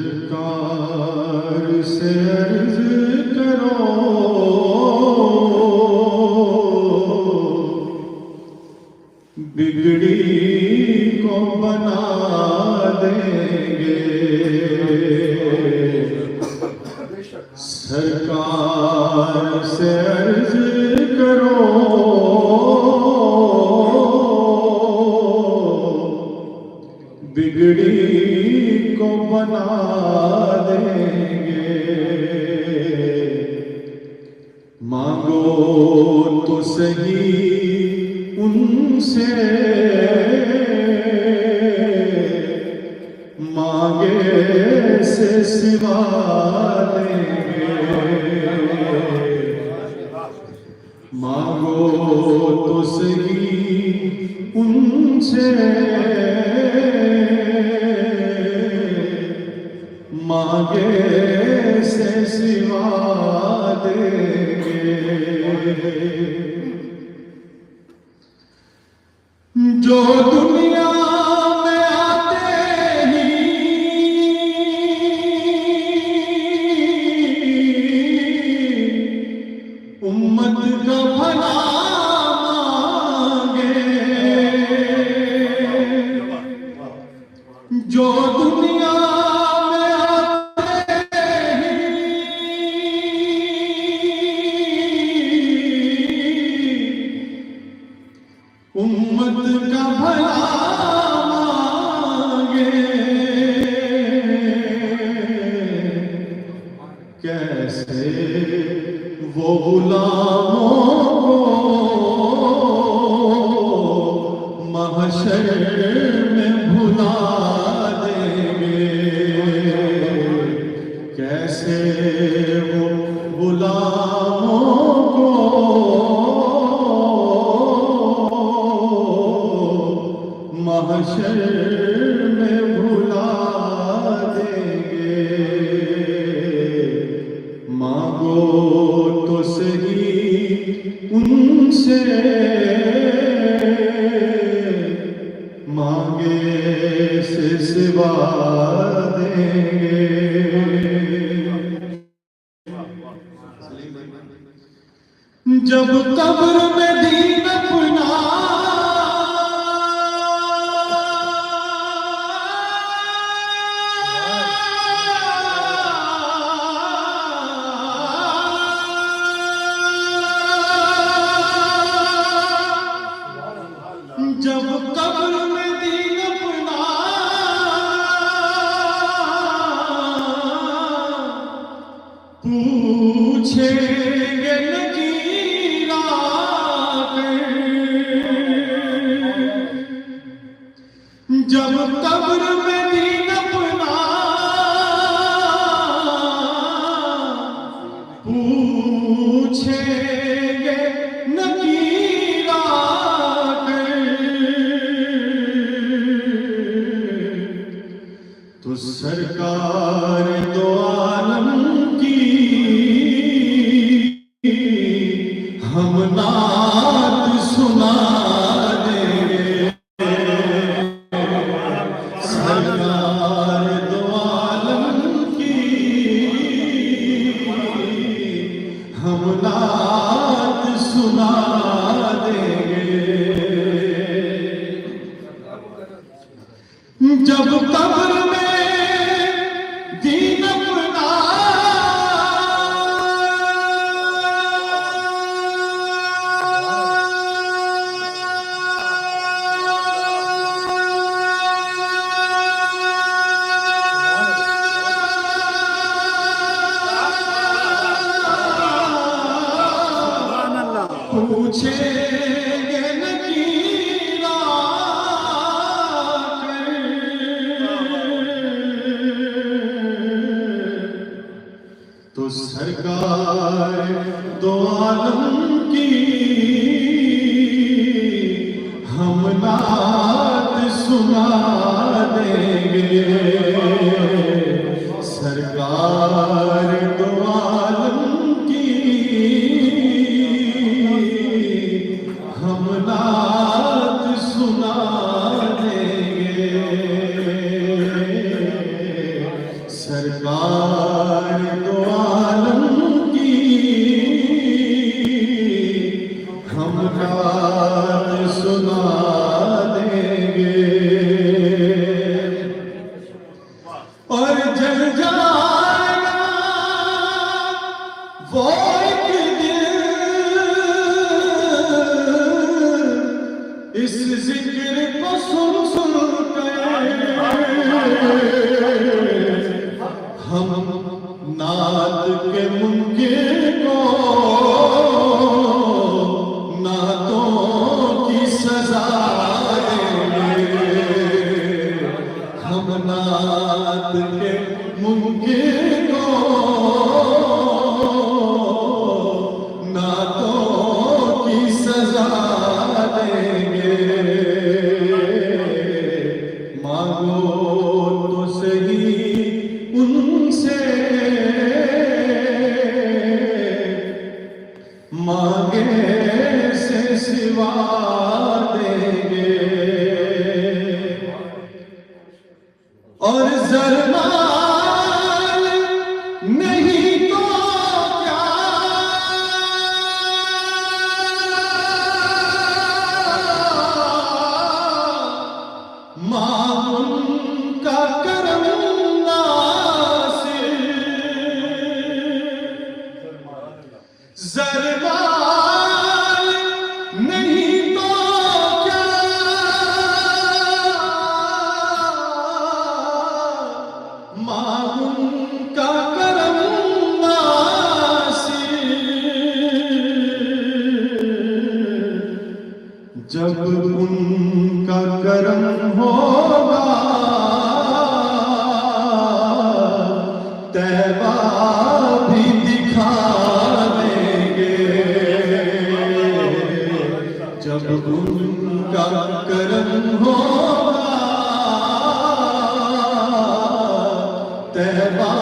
सरकार से अर्ज करो बिगड़ी को बना देंगे। सरकार से अर्ज करो बिगड़ी को बना देंगे। मांगो तो सही उनसे, मांगे से सिवा देंगे। मांगो तो सही उनसे, मांगे से सिवा देंगे। जो दुनिया में आते ही उम्मत का भला मांगे, जो दुनिया उम्मत का भला मांगे, कैसे वो गुलामों को महशर में भुला देंगे। कैसे वो गुलामों को महशर में भुला देंगे। मांगो तो सही उनसे, मांगे से सिवा देंगे। जब कब्र में दीन अपना जब कब्र में दीन अपना पूछेंगे नकीर आकर, जब कब्र में दीन अपना पूछेंगे नकीर तो सरकार दो आलम की हम नात सुना देंगे। सरकार दो आलम की हम नात सुना देंगे। जब कब्र में दीन अपना पूछेंगे नकीर तो सरकार दो आलम की हम नात सुना देंगे। सरकार दो आलम की हम नात सुना देंगे। नात के मुमकिन को नातों की सजा देंगे। मांगो तो सही उनसे, मांगे से सिवा देंगे। और ज़रमाल नहीं तो क्या, माँ उनका करम नासिर। ज़रमाल नहीं तो क्या, माँ उनका करम नासिर। जब उनका करम होगा तैबा भी दिखा देंगे। जब उनका करम होगा तैबा